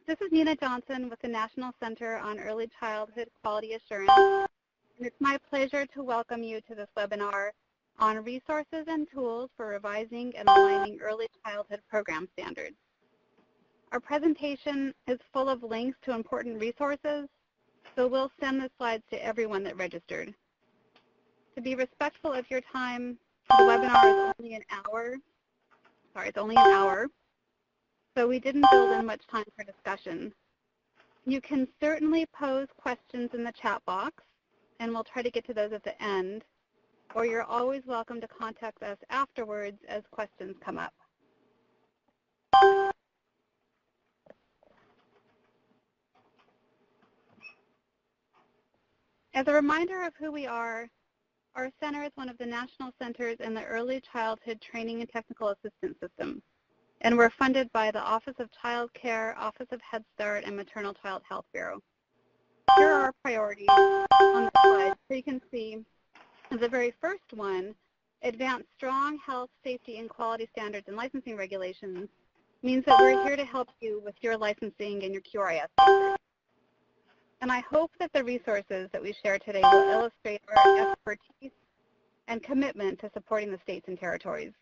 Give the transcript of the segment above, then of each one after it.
This is Nina Johnson with the National Center on Early Childhood Quality Assurance, and it's my pleasure to welcome you to this webinar on resources and tools for revising and aligning early childhood program standards. Our presentation is full of links to important resources, so we'll send the slides to everyone that registered. To be respectful of your time, the webinar is only an hour. It's only an hour. So we didn't build in much time for discussion. You can certainly pose questions in the chat box, and we'll try to get to those at the end, or you're always welcome to contact us afterwards as questions come up. As a reminder of who we are, our center is one of the national centers in the Early Childhood Training and Technical Assistance System. And we're funded by the Office of Child Care, Office of Head Start, and Maternal Child Health Bureau. Here are our priorities on the slide. So you can see the very first one, advance strong health, safety, and quality standards and licensing regulations, means that we're here to help you with your licensing and your QRIS standards. And I hope that the resources that we share today will illustrate our expertise and commitment to supporting the states and territories.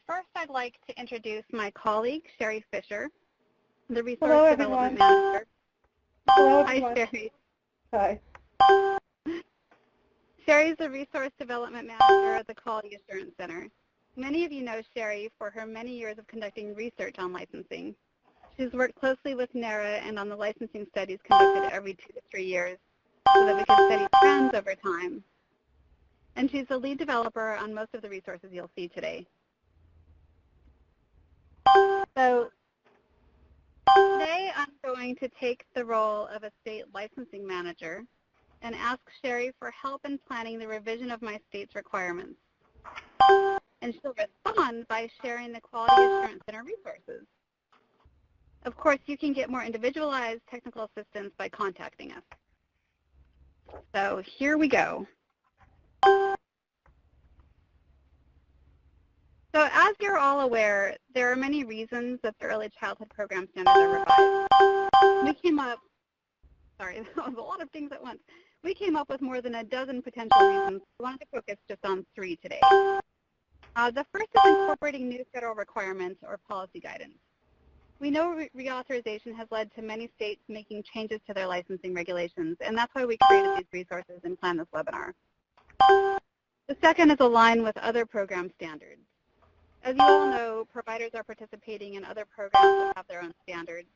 First, I'd like to introduce my colleague, Sherry Fisher, the Resource Development Manager. Hello, Hi, Sherry. Hi. Sherry is the Resource Development Manager at the Quality Assurance Center. Many of you know Sherry for her many years of conducting research on licensing. She's worked closely with NARA and on the licensing studies conducted every 2 to 3 years so that we can study trends over time. And she's the lead developer on most of the resources you'll see today. So today I'm going to take the role of a state licensing manager and ask Sherry for help in planning the revision of my state's requirements. And she'll respond by sharing the Quality Assurance Center resources. Of course, you can get more individualized technical assistance by contacting us. So here we go. So as you're all aware, there are many reasons that the early childhood program standards are revised. We came up, sorry, that was a lot of things at once. We came up with more than a dozen potential reasons. We wanted to focus just on 3 today. The first is incorporating new federal requirements or policy guidance. We know reauthorization has led to many states making changes to their licensing regulations, and that's why we created these resources and planned this webinar. The second is align with other program standards. As you all know, providers are participating in other programs that have their own standards.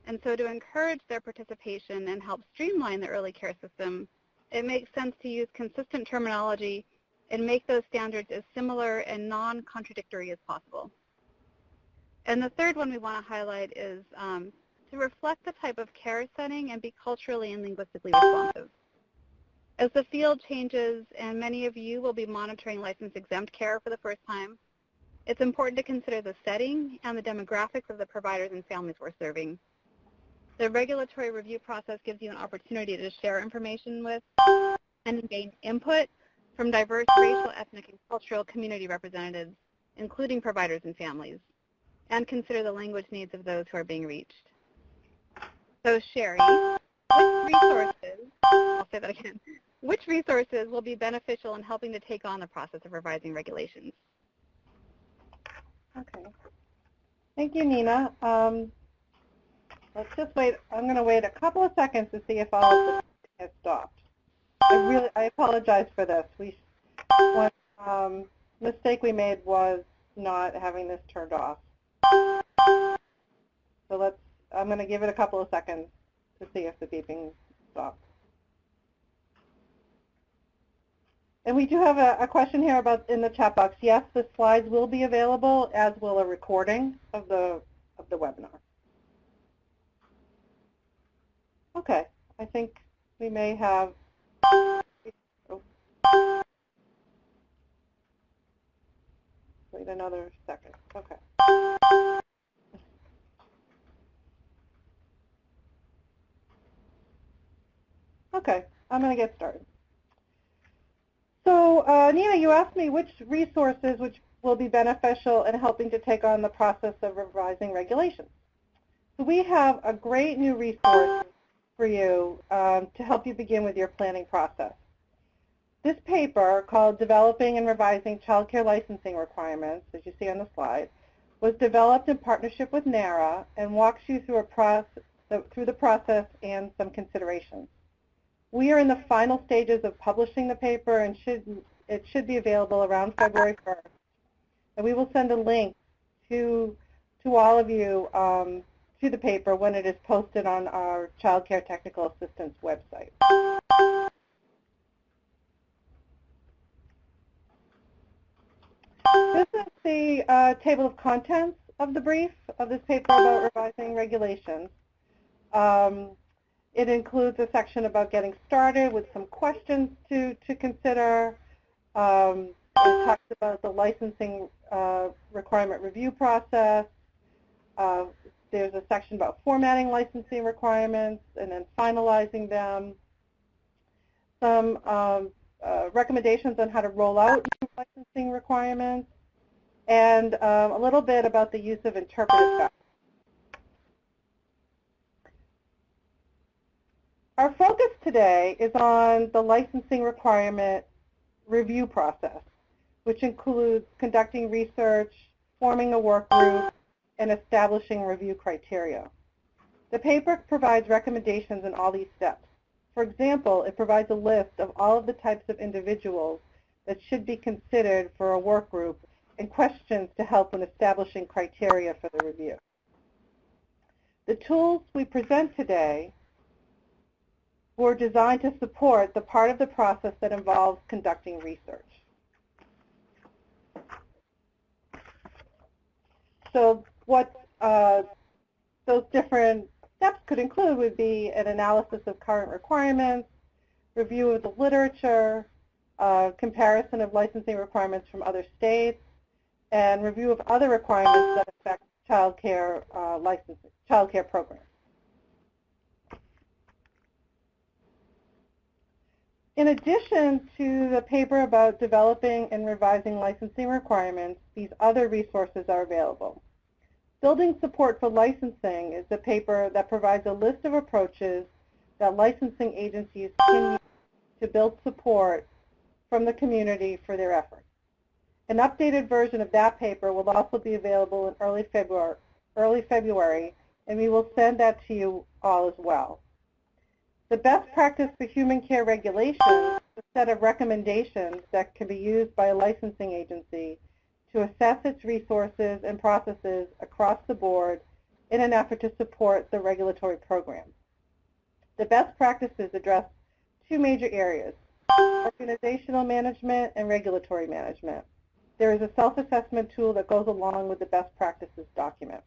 And so to encourage their participation and help streamline the early care system, it makes sense to use consistent terminology and make those standards as similar and non-contradictory as possible. And the third one we want to highlight is to reflect the type of care setting and be culturally and linguistically responsive. As the field changes and many of you will be monitoring license-exempt care for the first time, it's important to consider the setting and the demographics of the providers and families we're serving. The regulatory review process gives you an opportunity to share information with and gain input from diverse racial, ethnic, and cultural community representatives, including providers and families, and consider the language needs of those who are being reached. So Sherry, which resources, I'll say that again, which resources will be beneficial in helping to take on the process of revising regulations? Okay. Thank you, Nina. Let's just wait. I'm going to wait a couple of seconds to see if all of this has stopped. I apologize for this. One mistake we made was not having this turned off. So I'm going to give it a couple of seconds to see if the beeping stops. And we do have a question here about in the chat box. Yes, the slides will be available, as will a recording of the webinar. Okay, I think we may have. Oh. Wait another second. Okay. Okay, I'm going to get started. So So, Nina, you asked me which resources which will be beneficial in helping to take on the process of revising regulations. So we have a great new resource for you to help you begin with your planning process. This paper, called Developing and Revising Child Care Licensing Requirements, as you see on the slide, was developed in partnership with NARA and walks you through the process and some considerations. We are in the final stages of publishing the paper, and it should be available around February 1st. And we will send a link to all of you to the paper when it is posted on our Child Care Technical Assistance website. This is the table of contents of the brief of this paper about revising regulations. It includes a section about getting started with some questions to consider. It talks about the licensing requirement review process. There's a section about formatting licensing requirements and then finalizing them. Some recommendations on how to roll out new licensing requirements, and a little bit about the use of interpretive factors. Our focus today is on the licensing requirement review process, which includes conducting research, forming a work group, and establishing review criteria. The paper provides recommendations in all these steps. For example, it provides a list of all of the types of individuals that should be considered for a work group and questions to help in establishing criteria for the review. The tools we present today were designed to support the part of the process that involves conducting research. So what those different steps could include would be an analysis of current requirements, review of the literature, comparison of licensing requirements from other states, and review of other requirements that affect child care licensing, child care programs. In addition to the paper about developing and revising licensing requirements, these other resources are available. Building Support for Licensing is a paper that provides a list of approaches that licensing agencies can use to build support from the community for their efforts. An updated version of that paper will also be available in early February, and we will send that to you all as well. The best practice for human care regulation is a set of recommendations that can be used by a licensing agency to assess its resources and processes across the board in an effort to support the regulatory program. The best practices address two major areas: organizational management and regulatory management. There is a self-assessment tool that goes along with the best practices document.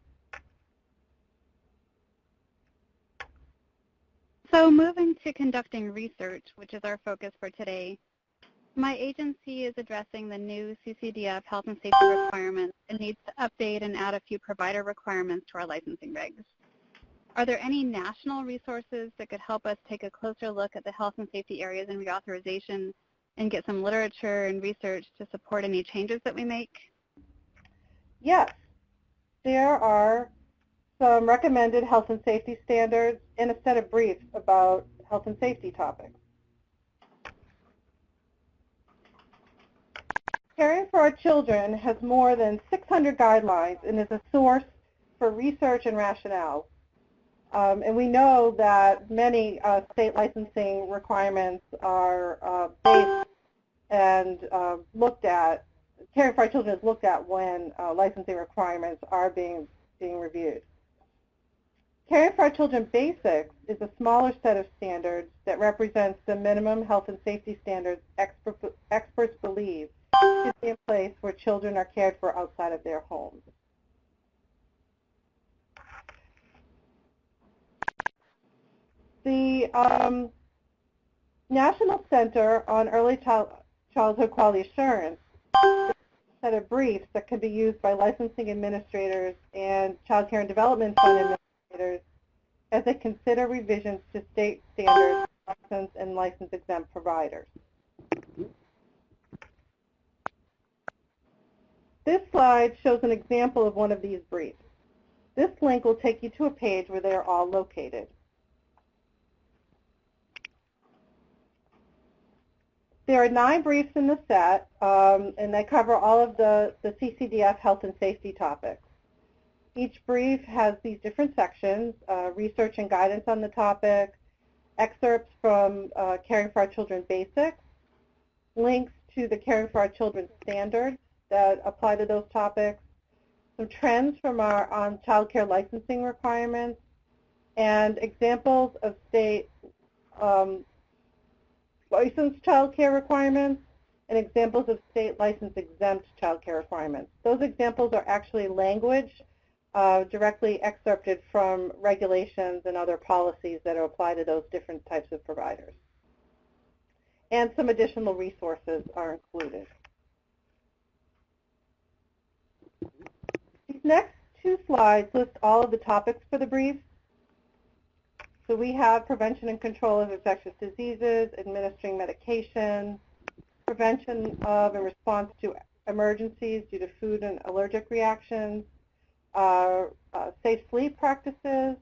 So moving to conducting research, which is our focus for today, my agency is addressing the new CCDF health and safety requirements and needs to update and add a few provider requirements to our licensing regs. Are there any national resources that could help us take a closer look at the health and safety areas in reauthorization and get some literature and research to support any changes that we make? Yes, there are some recommended health and safety standards and a set of briefs about health and safety topics. Caring for Our Children has more than 600 guidelines and is a source for research and rationale. And we know that many state licensing requirements are based and looked at. Caring for Our Children is looked at when licensing requirements are being reviewed. Caring for Our Children Basics is a smaller set of standards that represents the minimum health and safety standards experts believe should be in place where children are cared for outside of their homes. The National Center on Early Childhood Quality Assurance is a set of briefs that can be used by licensing administrators and Child Care and Development Fund administrators as they consider revisions to state standards, license and license-exempt providers. This slide shows an example of one of these briefs. This link will take you to a page where they are all located. There are 9 briefs in the set, and they cover all of the CCDF health and safety topics. Each brief has these different sections, research and guidance on the topic, excerpts from Caring for Our Children Basics, links to the Caring for Our Children standards that apply to those topics, some trends from our child care licensing requirements, and examples of state licensed child care requirements and examples of state license exempt child care requirements. Those examples are actually language directly excerpted from regulations and other policies that apply to those different types of providers. And some additional resources are included. These next 2 slides list all of the topics for the brief. So we have prevention and control of infectious diseases, administering medication, prevention of and response to emergencies due to food and allergic reactions, safe sleep practices,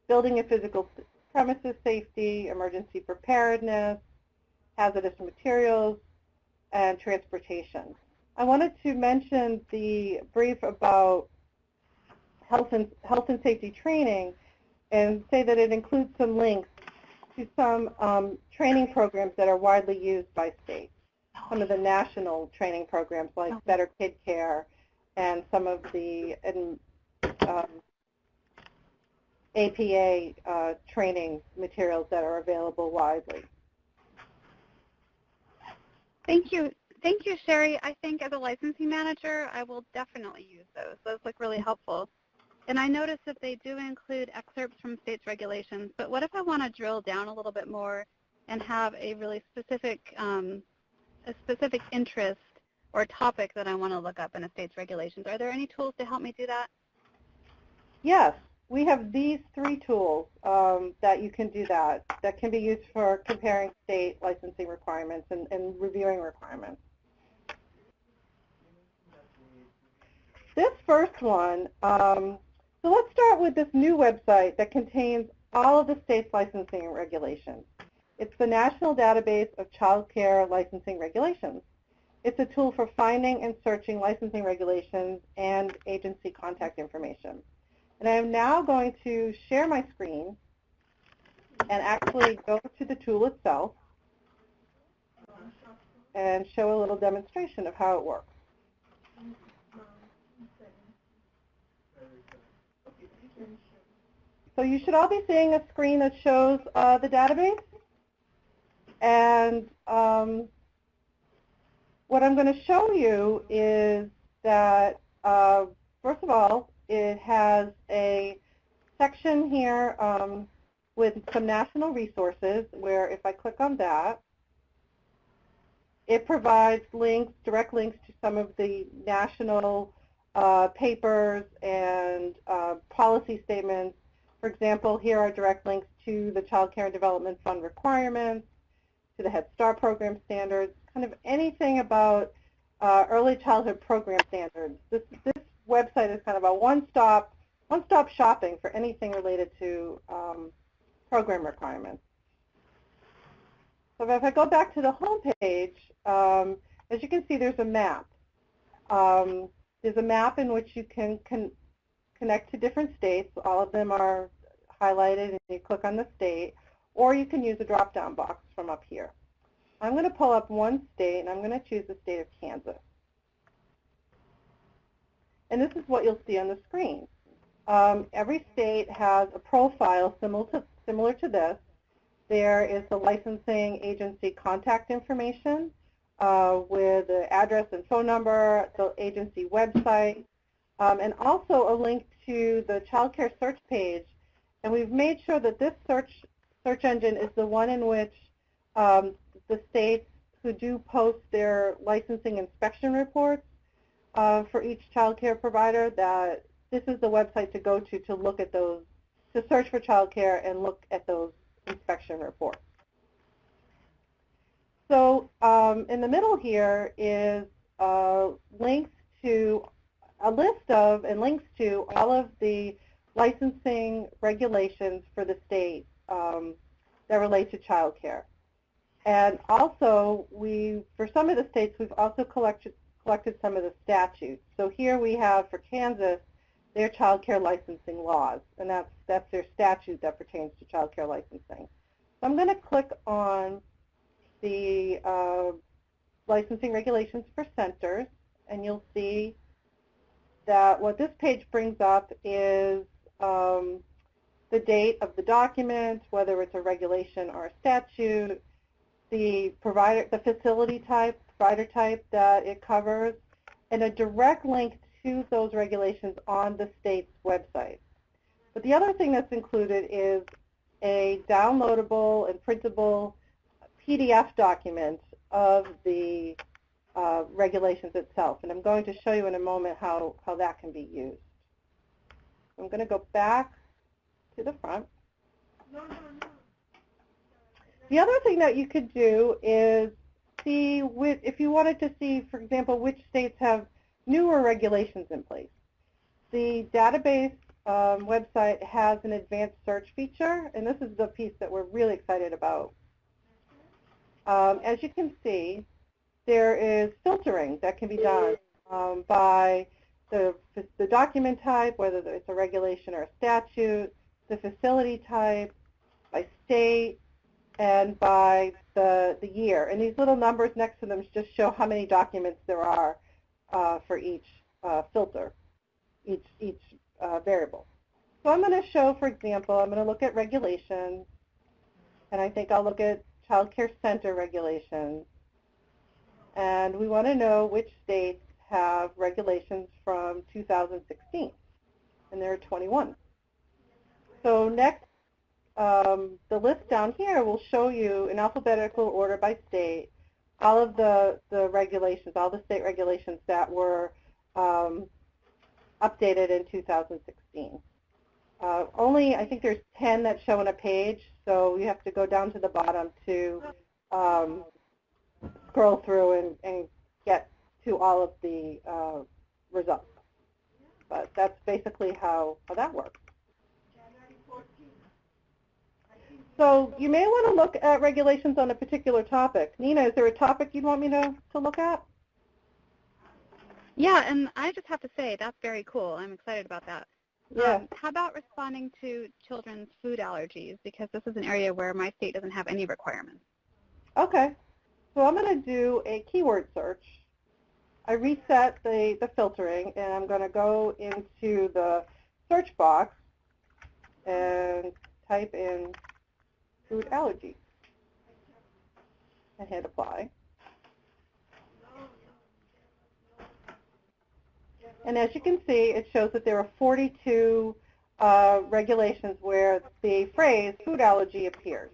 building and physical premises safety, emergency preparedness, hazardous materials, and transportation. I wanted to mention the brief about health and safety training and say that it includes some links to some training programs that are widely used by states. Some of the national training programs like Better Kid Care and some of the APA training materials that are available widely. Thank you. Thank you, Sherry. I think as a licensing manager, I will definitely use those. Those look really helpful. And I noticed that they do include excerpts from states' regulations, but what if I want to drill down a little bit more and have a really specific interest or topic that I want to look up in a state's regulations? Are there any tools to help me do that? Yes, we have these 3 tools that you can do that can be used for comparing state licensing requirements and reviewing requirements. This first one, so let's start with this new website that contains all of the state's licensing regulations. It's the National Database of Child Care Licensing Regulations. It's a tool for finding and searching licensing regulations and agency contact information. And I am now going to share my screen and actually go to the tool itself and show a little demonstration of how it works. So you should all be seeing a screen that shows the database. And what I'm going to show you is that, first of all, it has a section here with some national resources where if I click on that, it provides links, direct links to some of the national papers and policy statements. For example, here are direct links to the Child Care and Development Fund requirements, to the Head Start program standards, kind of anything about early childhood program standards. This website is kind of a one-stop shopping for anything related to program requirements. So if I go back to the home page, as you can see, there's a map. There's a map in which you can connect to different states. All of them are highlighted, and you click on the state, or you can use a drop-down box from up here. I'm going to pull up one state, and I'm going to choose the state of Kansas. And this is what you'll see on the screen. Every state has a profile similar to this. There is the licensing agency contact information with the address and phone number, the agency website, and also a link to the child care search page. And we've made sure that this search engine is the one in which the states who do post their licensing inspection reports for each child care provider, that this is the website to go to look at those, to search for child care and look at those inspection reports. So in the middle here is links to a list of and links to all of the licensing regulations for the state that relate to child care. And also, for some of the states, we've also collected some of the statutes. So here we have, for Kansas, their child care licensing laws, and that's their statute that pertains to child care licensing. So I'm going to click on the licensing regulations for centers, and you'll see that what this page brings up is the date of the document, whether it's a regulation or a statute, the facility type, provider type that it covers, and a direct link to those regulations on the state's website. But the other thing that's included is a downloadable and printable PDF document of the regulations itself. And I'm going to show you in a moment how that can be used. I'm going to go back to the front. The other thing that you could do is see if you wanted to see, for example, which states have newer regulations in place. The database website has an advanced search feature, and this is the piece that we're really excited about. As you can see, there is filtering that can be done by the document type, whether it's a regulation or a statute, the facility type, by state, and by the year. And these little numbers next to them just show how many documents there are for each filter, each variable. So I'm going to show, for example, I'm going to look at regulations, and I think I'll look at child care center regulations. And we want to know which states have regulations from 2016, and there are 21. So next, the list down here will show you in alphabetical order by state all of the regulations, all the state regulations that were updated in 2016. Only, I think there's 10 that show on a page, so you have to go down to the bottom to scroll through and get to all of the results. But that's basically how that works. So you may want to look at regulations on a particular topic. Nina, is there a topic you'd want me to look at? Yeah, and I just have to say, that's very cool. I'm excited about that. Yeah. How about responding to children's food allergies? Because this is an area where my state doesn't have any requirements. Okay. So I'm going to do a keyword search. I reset the filtering, and I'm going to go into the search box and type in food allergies and hit apply. And as you can see, it shows that there are 42 regulations where the phrase food allergy appears,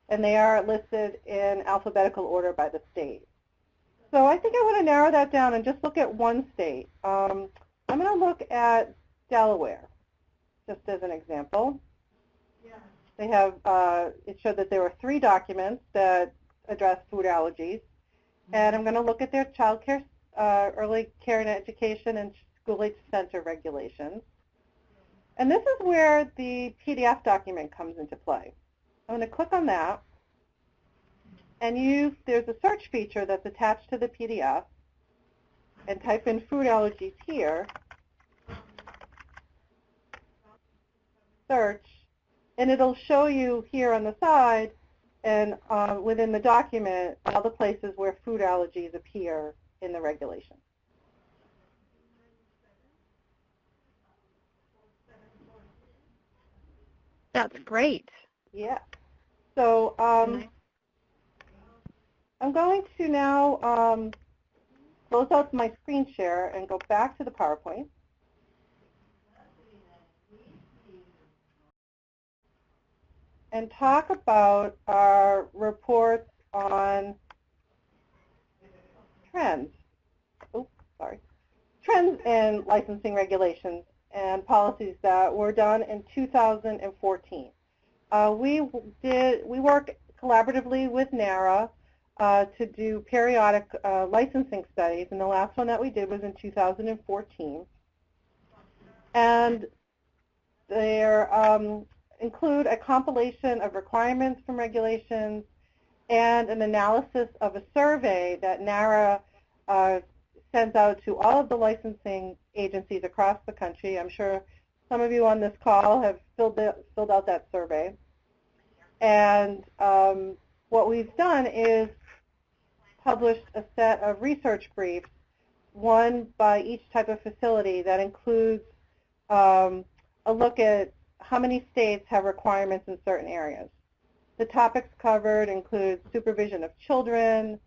and they are listed in alphabetical order by the state. So I think I want to narrow that down and just look at one state. I'm going to look at Delaware, just as an example. They have, it showed that there were 3 documents that address food allergies. And I'm going to look at their child care, early care and education, and school-age center regulations. And this is where the PDF document comes into play. I'm going to click on that. And there's a search feature that's attached to the PDF. And type in food allergies here. Search. And it'll show you here on the side and within the document all the places where food allergies appear in the regulation. That's great. Yeah. So I'm going to now close out my screen share and go back to the PowerPoint. And talk about our reports on trends. Trends in licensing regulations and policies that were done in 2014. We work collaboratively with NARA to do periodic licensing studies, and the last one that we did was in 2014. And they include a compilation of requirements from regulations and an analysis of a survey that NARA sends out to all of the licensing agencies across the country. I'm sure some of you on this call have filled out that survey. And what we've done is published a set of research briefs, one by each type of facility, that includes a look at how many states have requirements in certain areas. The topics covered include supervision of children,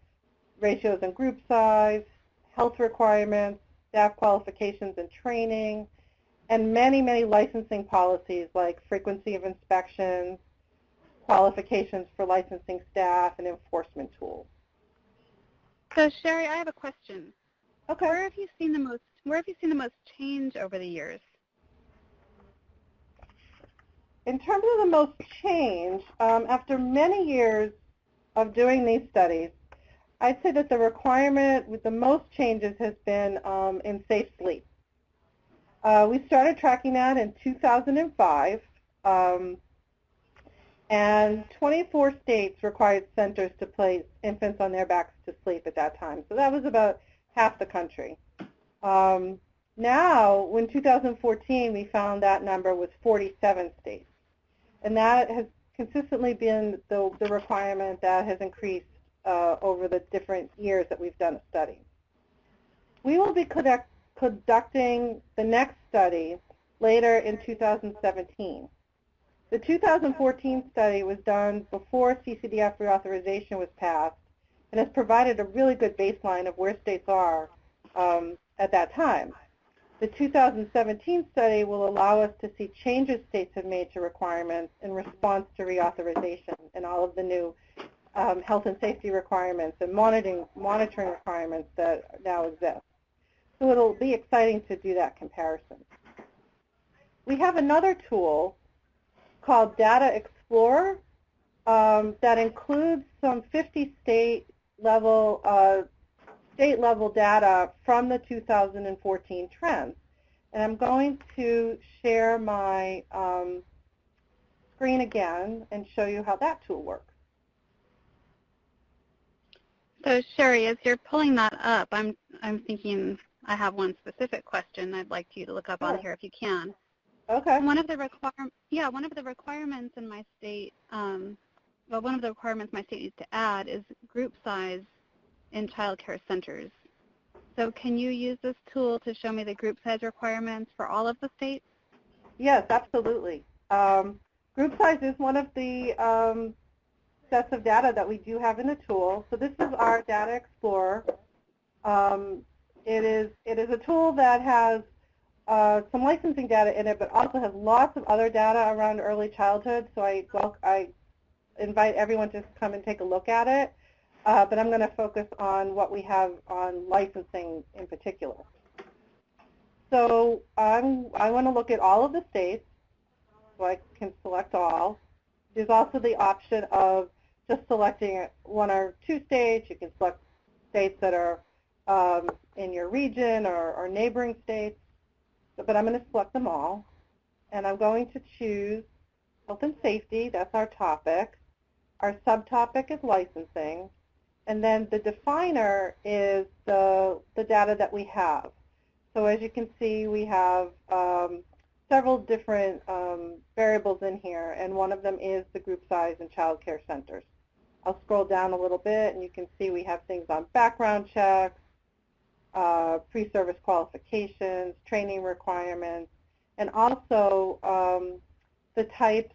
ratios and group size, health requirements, staff qualifications and training, and many, many licensing policies like frequency of inspections, qualifications for licensing staff, and enforcement tools. So Sherry, I have a question. Okay. Where have you seen the most change over the years? In terms of the most change, after many years of doing these studies, I'd say that the requirement with the most changes has been in safe sleep. We started tracking that in 2005, and 24 states required centers to place infants on their backs to sleep at that time. So that was about half the country. Now, in 2014, we found that number was 47 states. And that has consistently been the requirement that has increased over the different years that we've done a study. We will be conducting the next study later in 2017. The 2014 study was done before CCDF reauthorization was passed and has provided a really good baseline of where states are at that time. The 2017 study will allow us to see changes states have made to requirements in response to reauthorization and all of the new health and safety requirements and monitoring requirements that now exist. So it'll be exciting to do that comparison. We have another tool called Data Explorer that includes some 50 state level data from the 2014 trends. And I'm going to share my screen again and show you how that tool works. So Sherry, as you're pulling that up, I'm thinking I have one specific question I'd like you to look up on here if you can. Okay. One of the requirements in my state, one of the requirements my state needs to add is group size in child care centers. So can you use this tool to show me the group size requirements for all of the states? Yes, absolutely. Group size is one of the sets of data that we do have in the tool. So this is our Data Explorer. It is a tool that has some licensing data in it, but also has lots of other data around early childhood. So I invite everyone to come and take a look at it. But I'm going to focus on what we have on licensing in particular. So I want to look at all of the states, so I can select all. There's also the option of just selecting one or two states. You can select states that are in your region or neighboring states. But I'm going to select them all. And I'm going to choose health and safety. That's our topic. Our subtopic is licensing. And then the definer is the data that we have. So as you can see, we have several different variables in here, and one of them is the group size in child care centers. I'll scroll down a little bit, and you can see we have things on background checks, pre-service qualifications, training requirements, and also the types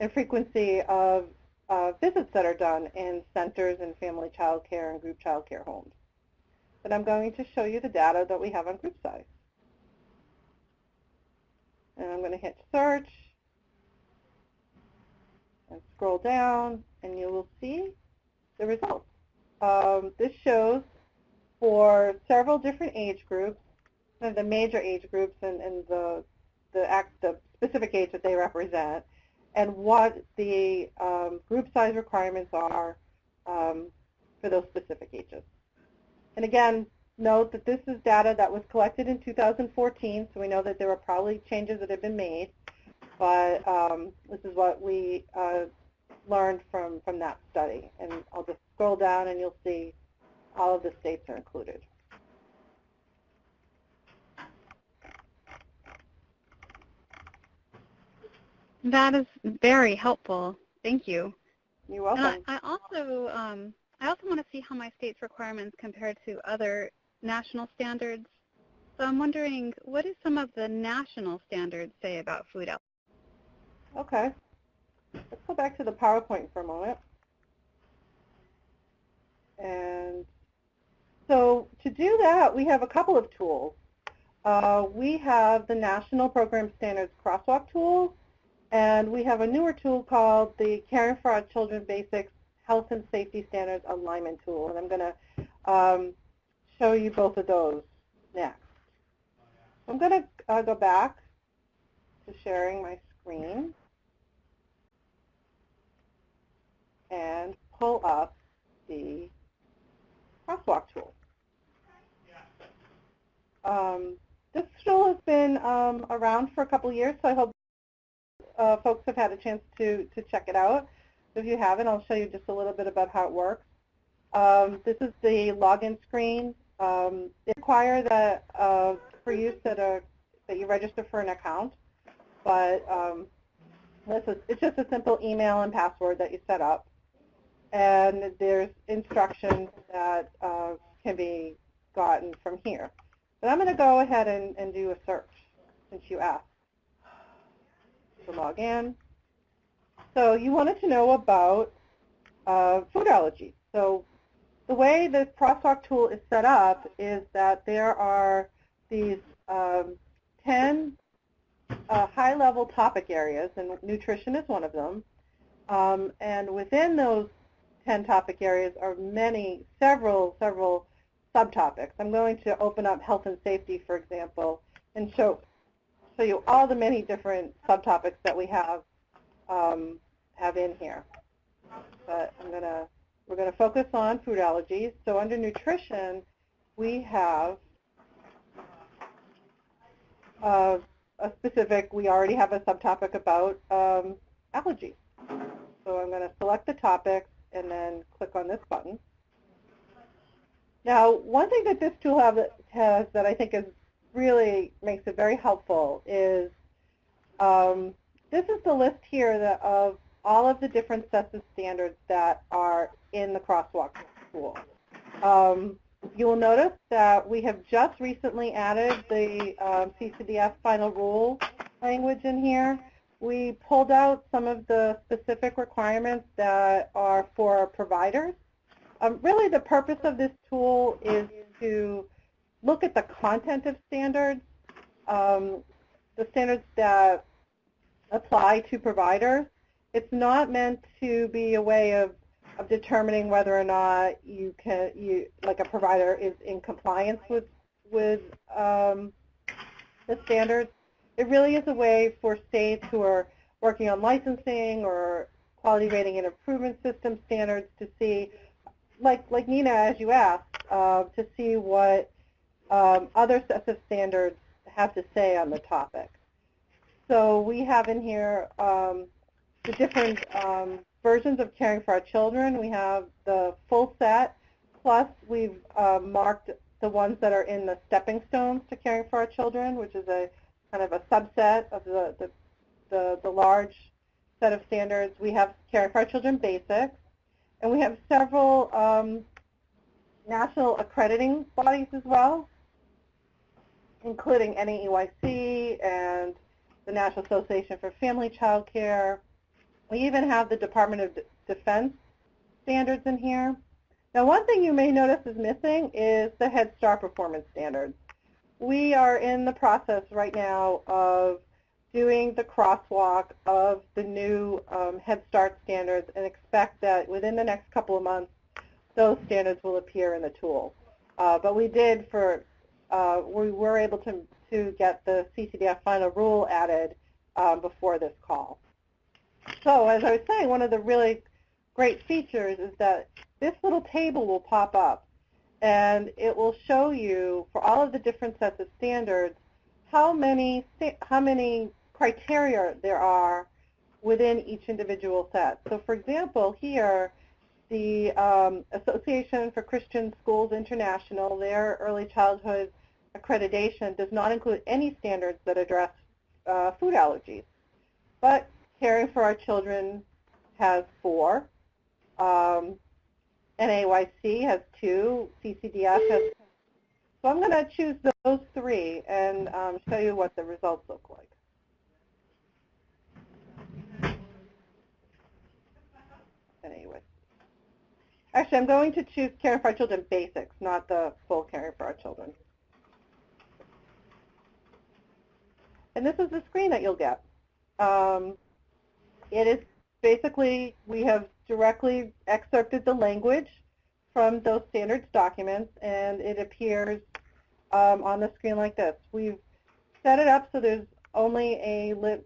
and frequency of visits that are done in centers and family child care and group child care homes. But I'm going to show you the data that we have on group size. And I'm going to hit search and scroll down, and you will see the results. This shows for several different age groups, the major age groups and the specific age that they represent, and what the group size requirements are for those specific ages. And again, note that this is data that was collected in 2014, so we know that there were probably changes that have been made, but this is what we learned from that study. And I'll just scroll down and you'll see all of the states are included. That is very helpful. Thank you. You're welcome. And I also want to see how my state's requirements compare to other national standards. So I'm wondering, what do some of the national standards say about food allergies? Okay. Let's go back to the PowerPoint for a moment. And so to do that, we have a couple of tools. We have the National Program Standards Crosswalk tool, and we have a newer tool called the Caring for Our Children Basics Health and Safety Standards Alignment Tool. And I'm going to show you both of those next. I'm going to go back to sharing my screen and pull up the crosswalk tool. This tool has been around for a couple years, so I hope folks have had a chance to check it out. If you haven't, I'll show you just a little bit about how it works. This is the login screen. It requires that for use that you register for an account, but it's just a simple email and password that you set up. And there's instructions that can be gotten from here. But I'm going to go ahead and do a search since you asked to log in. So you wanted to know about food allergies. So the way the crosswalk tool is set up is that there are these 10 high-level topic areas, and nutrition is one of them. And within those 10 topic areas are several subtopics. I'm going to open up health and safety, for example, and show you all the many different subtopics that we have in here. But we're going to focus on food allergies. So under nutrition, we have we already have a subtopic about allergies. So I'm going to select the topics and then click on this button. Now, one thing that this tool has that I think really makes it very helpful is this is the list here of all of the different sets of standards that are in the crosswalk tool. You will notice that we have just recently added the CCDF final rule language in here. We pulled out some of the specific requirements that are for providers. Really, the purpose of this tool is to look at the content of standards, the standards that apply to providers. It's not meant to be a way of determining whether or not like a provider is in compliance with the standards. It really is a way for states who are working on licensing or quality rating and improvement system standards to see, like Nina, as you asked, to see what other sets of standards have to say on the topic. So we have in here the different versions of Caring for Our Children. We have the full set, plus we've marked the ones that are in the stepping stones to Caring for Our Children, which is a kind of a subset of the large set of standards. We have Caring for Our Children Basics, and we have several national accrediting bodies as well, including NAEYC and the National Association for Family Child Care. We even have the Department of Defense standards in here. Now, one thing you may notice is missing is the Head Start performance standards. We are in the process right now of doing the crosswalk of the new Head Start standards and expect that within the next couple of months, those standards will appear in the tool. But we were able to get the CCDF final rule added before this call. So as I was saying, one of the really great features is that this little table will pop up, and it will show you for all of the different sets of standards how many criteria there are within each individual set. So for example, here, the Association for Christian Schools International, their early childhood accreditation does not include any standards that address food allergies. But Caring for Our Children has 4. NAYC has 2. CCDF has 2. So I'm going to choose those 3 and show you what the results look like. Anyway. Actually, I'm going to choose Caring for Our Children Basics, not the full Caring for Our Children. And this is the screen that you'll get. It is basically, we have directly excerpted the language from those standards documents, and it appears on the screen like this. We've set it up so there's only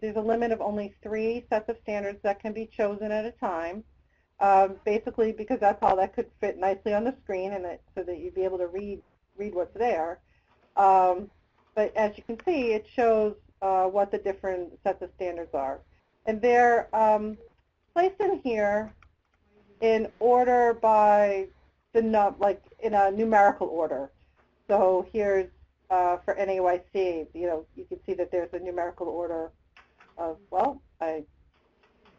there's a limit of only 3 sets of standards that can be chosen at a time. Basically, because that's all that could fit nicely on the screen, and so that you'd be able to read what's there. But as you can see, it shows what the different sets of standards are, and they're placed in here in order by like in a numerical order. So here's for NAYC, you can see that there's a numerical order of, well, I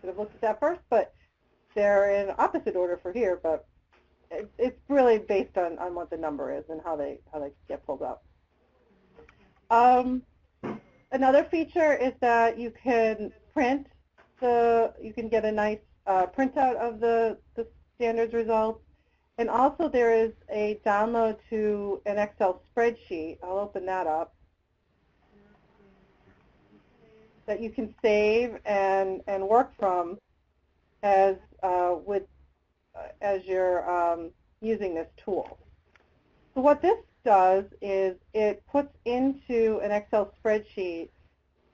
should have looked at that first, but they're in opposite order for here, but it's really based on what the number is and how they get pulled up. Another feature is that you can you can get a nice printout of the standards results, and also there is a download to an Excel spreadsheet. I'll open that up, that you can save and work from as you're using this tool. So what this does is it puts into an Excel spreadsheet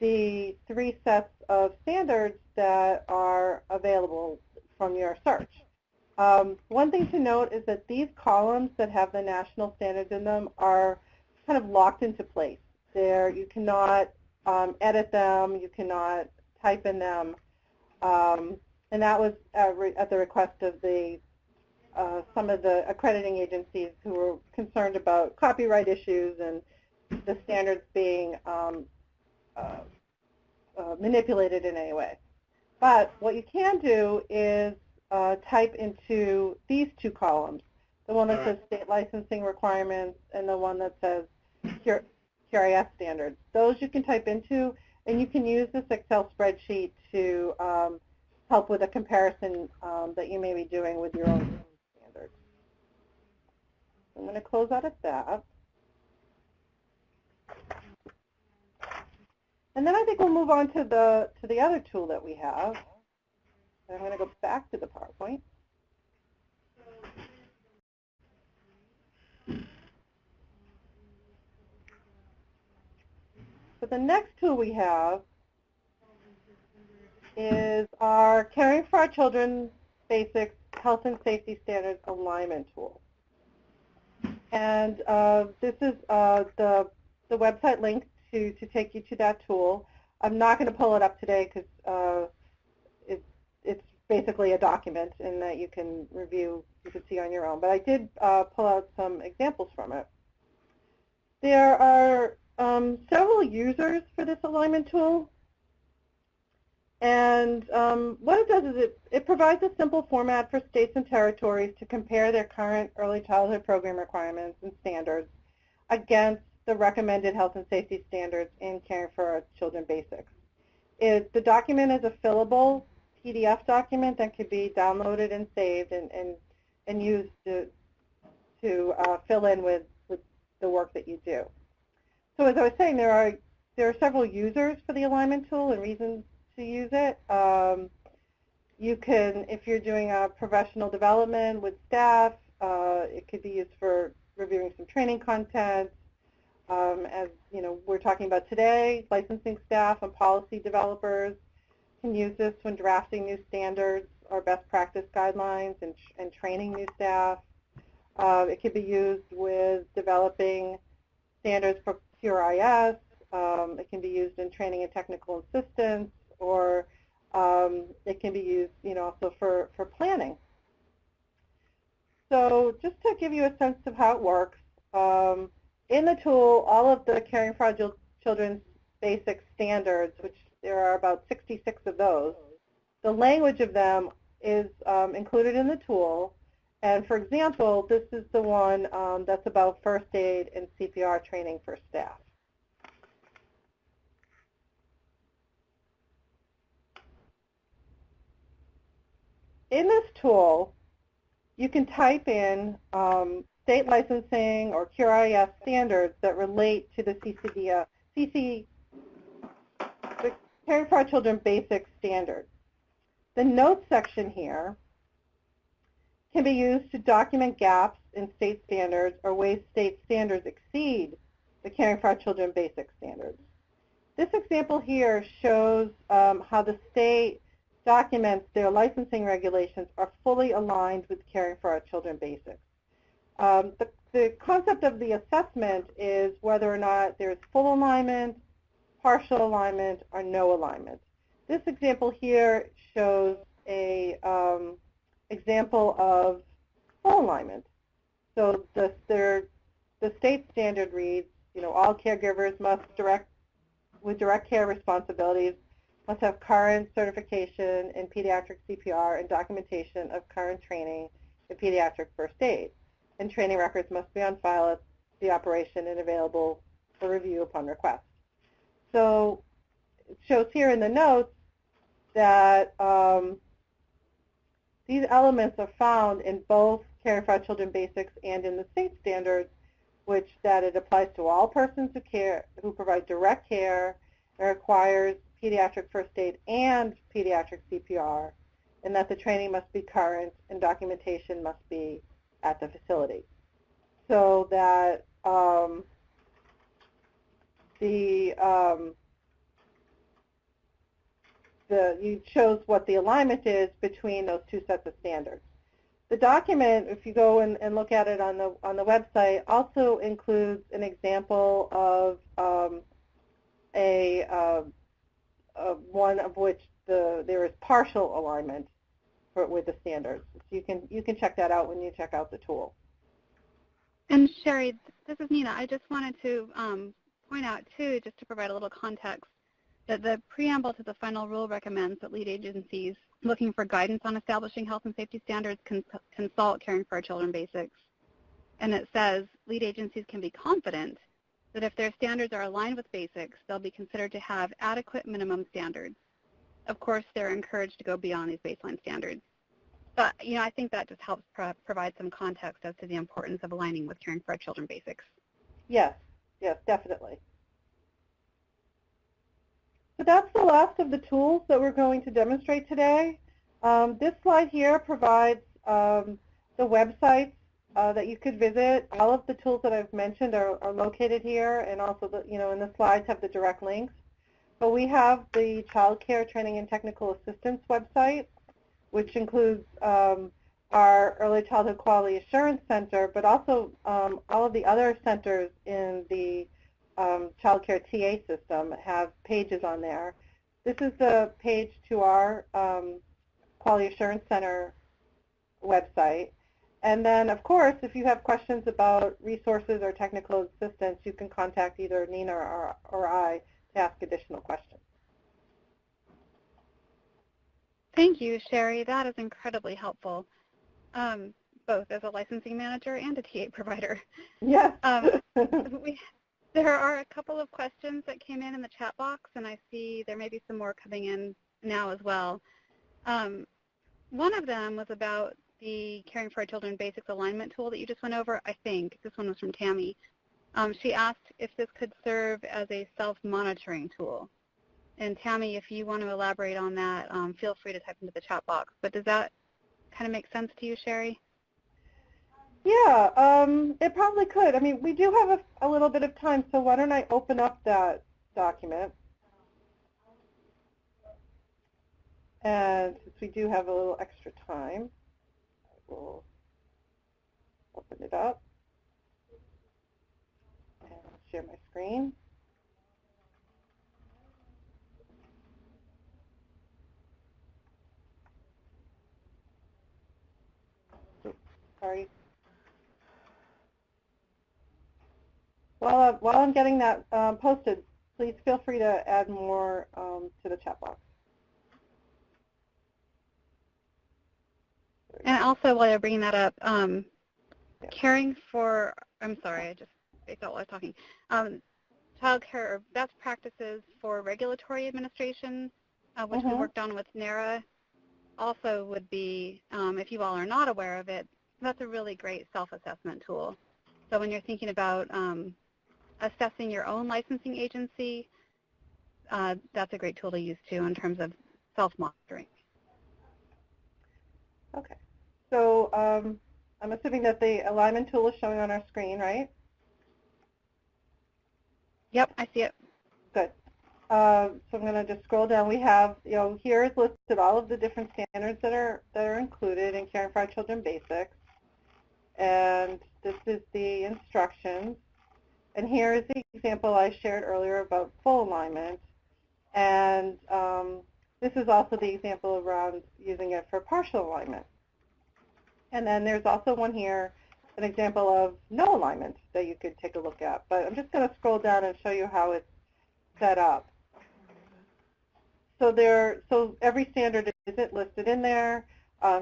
the 3 sets of standards that are available from your search. One thing to note is that these columns that have the national standards in them are kind of locked into place. You cannot edit them, you cannot type in them, and that was at the request of some of the accrediting agencies who were concerned about copyright issues and the standards being manipulated in any way. But what you can do is type into these 2 columns, the one that says state licensing requirements and the one that says QRIS standards. Those you can type into, and you can use this Excel spreadsheet to help with a comparison that you may be doing with your own standards. I'm going to close out of that. And then I think we'll move on to the other tool that we have. And I'm going to go back to the PowerPoint. So the next tool we have is our Caring for Our Children Basics Health and Safety Standards Alignment Tool. And this is the website link to take you to that tool. I'm not going to pull it up today because it's basically a document and that you can review, you can see on your own. But I did pull out some examples from it. There are several users for this alignment tool. And what it does is it provides a simple format for states and territories to compare their current early childhood program requirements and standards against the recommended health and safety standards in Caring for Our Children Basics. The document is a fillable PDF document that could be downloaded and saved and used to fill in with the work that you do. So as I was saying, there are several users for the alignment tool and reasons to use it. You can, if you're doing a professional development with staff, it could be used for reviewing some training content. As you know, we're talking about today, licensing staff and policy developers can use this when drafting new standards or best practice guidelines and training new staff. It can be used with developing standards for QRIS. It can be used in training and technical assistance, or it can be used, also for planning. So just to give you a sense of how it works, in the tool, all of the Caring for Our Children's basic standards, which there are about 66 of those, the language of them is included in the tool. And for example, this is the one that's about first aid and CPR training for staff. In this tool, you can type in state licensing or QRIS standards that relate to the the Caring for Our Children basic standards. The notes section here can be used to document gaps in state standards or ways state standards exceed the Caring for Our Children basic standards. This example here shows how the state documents their licensing regulations are fully aligned with Caring for Our Children basics. The concept of the assessment is whether or not there's full alignment, partial alignment, or no alignment. This example here shows a example of full alignment. So the state standard reads, all caregivers must with direct care responsibilities must have current certification in pediatric CPR and documentation of current training in pediatric first aid. And training records must be on file at the operation and available for review upon request. So it shows here in the notes that these elements are found in both Caring for Our Children basics and in the state standards, which that it applies to all persons who provide direct care and requires pediatric first aid and pediatric CPR, and that the training must be current and documentation must be at the facility. So that you shows what the alignment is between those two sets of standards. The document, if you go and look at it on the website, also includes an example of one of which there is partial alignment with the standards. So you can check that out when you check out the tool. And Sherry, this is Nina. I just wanted to point out too, just to provide a little context, that the preamble to the final rule recommends that lead agencies looking for guidance on establishing health and safety standards consult Caring for Our Children basics. And it says lead agencies can be confident that if their standards are aligned with basics, they'll be considered to have adequate minimum standards. Of course, they're encouraged to go beyond these baseline standards. But, I think that just helps provide some context as to the importance of aligning with Caring for Our Children basics. Yes, definitely. So that's the last of the tools that we're going to demonstrate today. This slide here provides the websites that you could visit. All of the tools that I've mentioned are located here, and also in the slides have the direct links. But we have the Child Care Training and Technical Assistance website, which includes our Early Childhood Quality Assurance Center, but also all of the other centers in the child care TA system have pages on there. This is the page to our Quality Assurance Center website. And then, of course, if you have questions about resources or technical assistance, you can contact either Nina or I to ask additional questions. Thank you, Sherry. That is incredibly helpful, both as a licensing manager and a TA provider. Yes. There are a couple of questions that came in the chat box, and I see there may be some more coming in now as well. One of them was about the Caring for Our Children Basics Alignment tool that you just went over. I think this one was from Tammy. She asked if this could serve as a self-monitoring tool. And Tammy, if you want to elaborate on that, feel free to type into the chat box. But does that kind of make sense to you, Sherry? Yeah, it probably could. I mean, we do have a little bit of time, so why don't I open up that document. And since we do have a little extra time, I will open it up and share my screen. Oops, sorry. While I'm getting that posted, please feel free to add more to the chat box. And also, while you're bringing that up, caring for, I'm sorry, I just spaced out while I was talking, child care or best practices for regulatory administration, which we worked on with NARA, also would be, if you all are not aware of it, that's a really great self-assessment tool. So when you're thinking about assessing your own licensing agency, that's a great tool to use too in terms of self-monitoring. Okay. So I'm assuming that the alignment tool is showing on our screen, right? Yep, I see it. Good. So I'm going to just scroll down. We have, here is listed all of the different standards that are included in Caring for Our Children Basics. And this is the instructions. And here is the example I shared earlier about full alignment. And this is also the example around using it for partial alignment. And then there's also one here, an example of no alignment that you could take a look at. But I'm just going to scroll down and show you how it's set up. So every standard isn't listed in there.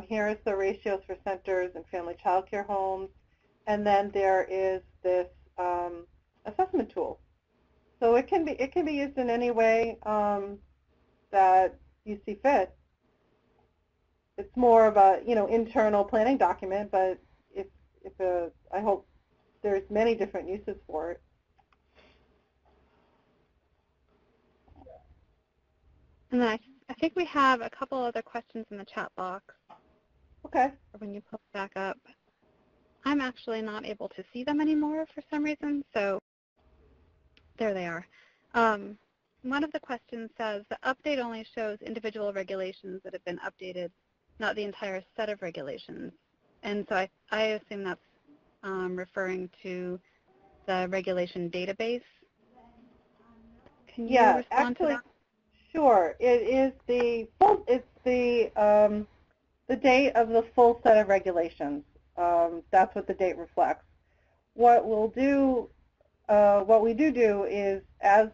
Here is the ratios for centers and family child care homes. And then there is this assessment tool. So it can be used in any way that you see fit. It's more of a internal planning document, but I hope there's many different uses for it. And then I think we have a couple other questions in the chat box. Okay. When you pull it back up. I'm actually not able to see them anymore for some reason, so there they are. One of the questions says, the update only shows individual regulations that have been updated, not the entire set of regulations. And so I assume that's referring to the regulation database. Can you respond to that? Sure. It is the full. It's the date of the full set of regulations. That's what the date reflects. What we'll do, what we do is, as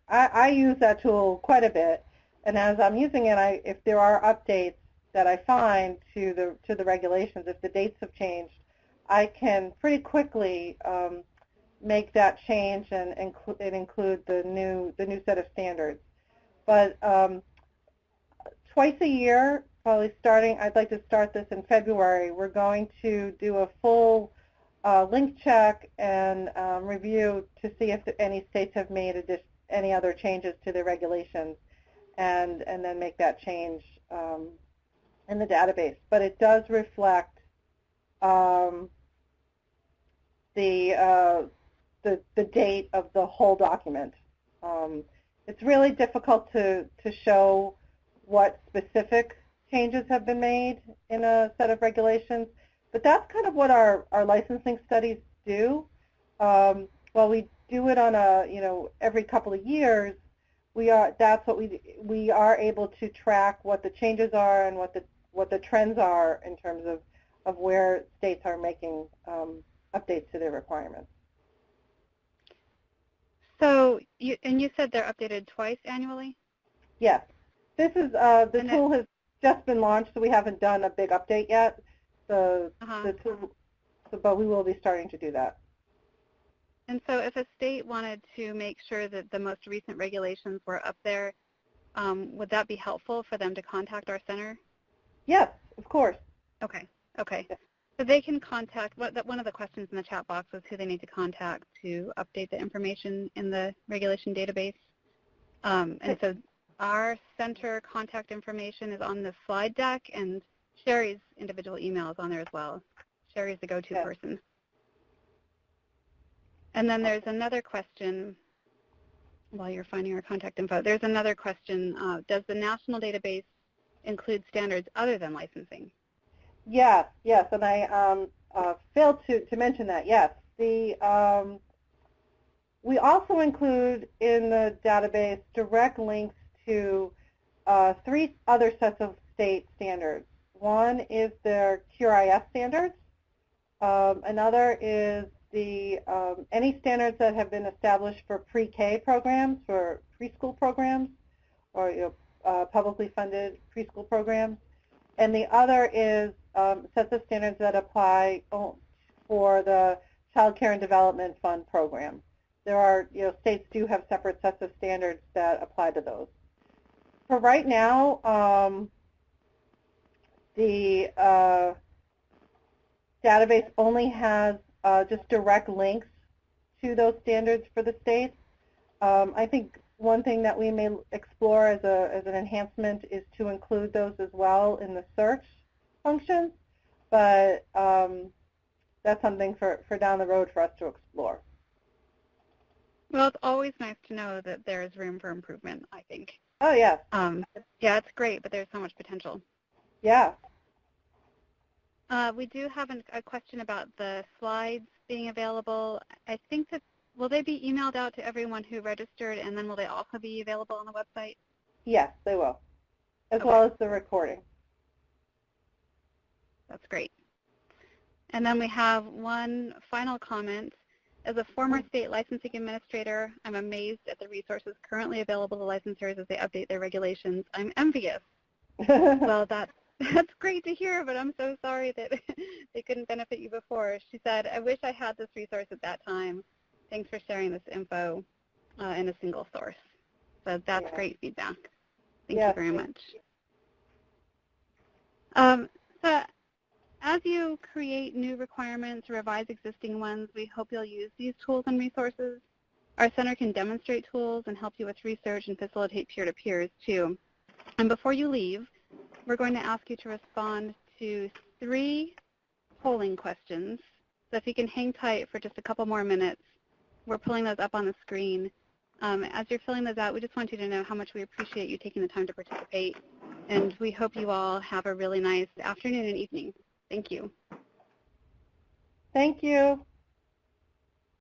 I use that tool quite a bit, and as I'm using it, if there are updates that I find to the regulations, if the dates have changed, I can pretty quickly make that change and include the new set of standards. But twice a year, probably I'd like to start this in February, we're going to do a full link check and review to see if any states have made any other changes to their regulations, and then make that change in the database. But it does reflect the date of the whole document. It's really difficult to show what specific changes have been made in a set of regulations, but that's kind of what our licensing studies do. While we do it on every couple of years, we are able to track what the changes are and what the trends are in terms of where states are making updates to their requirements. So you said they're updated twice annually? Yes. This is the tool has just been launched, so we haven't done a big update yet. The tool, but we will be starting to do that. And so if a state wanted to make sure that the most recent regulations were up there, would that be helpful for them to contact our center? Yes, of course. Okay. Okay. Yes. So they can contact, one of the questions in the chat box was who they need to contact to update the information in the regulation database. And so our center contact information is on the slide deck, and Sherry's individual email is on there as well. Sherry's the go-to person. And then there's another question, while you're finding our contact info, there's another question. Does the national database include standards other than licensing. Yes, yes, and I failed to mention that. Yes, we also include in the database direct links to 3 other sets of state standards. One is their QRIS standards. Another is the any standards that have been established for pre-K programs, for preschool programs, or publicly funded preschool programs. And the other is sets of standards that apply for the Child Care and Development Fund program. There are, states do have separate sets of standards that apply to those. For right now, the database only has just direct links to those standards for the states. I think one thing that we may explore as an enhancement is to include those as well in the search function, but that's something for down the road for us to explore. Well, it's always nice to know that there's room for improvement, I think. Oh, yeah. Yeah, it's great, but there's so much potential. Yeah. We do have a question about the slides being available. I think that, will they be emailed out to everyone who registered, and then will they also be available on the website? Yes, they will, as Okay. well as the recording. That's great. And then we have one final comment. As a former state licensing administrator, I'm amazed at the resources currently available to licensors as they update their regulations. I'm envious. Well, that's great to hear, but I'm so sorry that they couldn't benefit you before. She said, I wish I had this resource at that time. Thanks for sharing this info in a single source. So that's great feedback. Thank you very much. So as you create new requirements or revise existing ones, we hope you'll use these tools and resources. Our center can demonstrate tools and help you with research and facilitate peer-to-peers too. And before you leave, we're going to ask you to respond to 3 polling questions. So if you can hang tight for just a couple more minutes, we're pulling those up on the screen. As you're filling those out, we just want you to know how much we appreciate you taking the time to participate. And we hope you all have a really nice afternoon and evening. Thank you. Thank you.